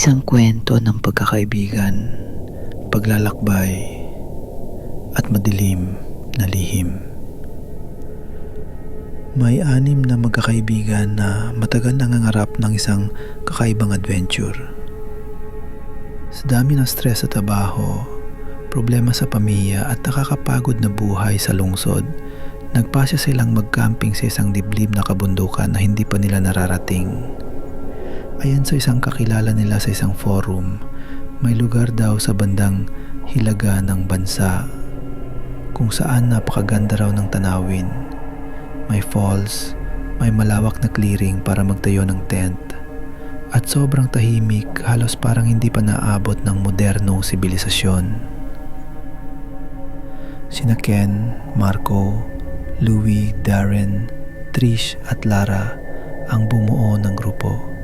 Isang kwento ng pagkakaibigan, paglalakbay, at madilim na lihim. May 6 na magkakaibigan na matagal nangangarap ng isang kakaibang adventure. Sa dami ng stress sa trabaho, problema sa pamilya at nakakapagod na buhay sa lungsod, nagpasya silang mag-camping sa isang liblib na kabundukan na hindi pa nila nararating. Ayon sa isang kakilala nila sa isang forum, may lugar daw sa bandang hilaga ng bansa kung saan napakaganda raw ng tanawin. May falls, may malawak na clearing para magtayo ng tent, at sobrang tahimik, halos parang hindi pa naabot ng modernong sibilisasyon. Sina Ken, Marco, Louie, Darren, Trish at Lara ang bumuo ng grupo.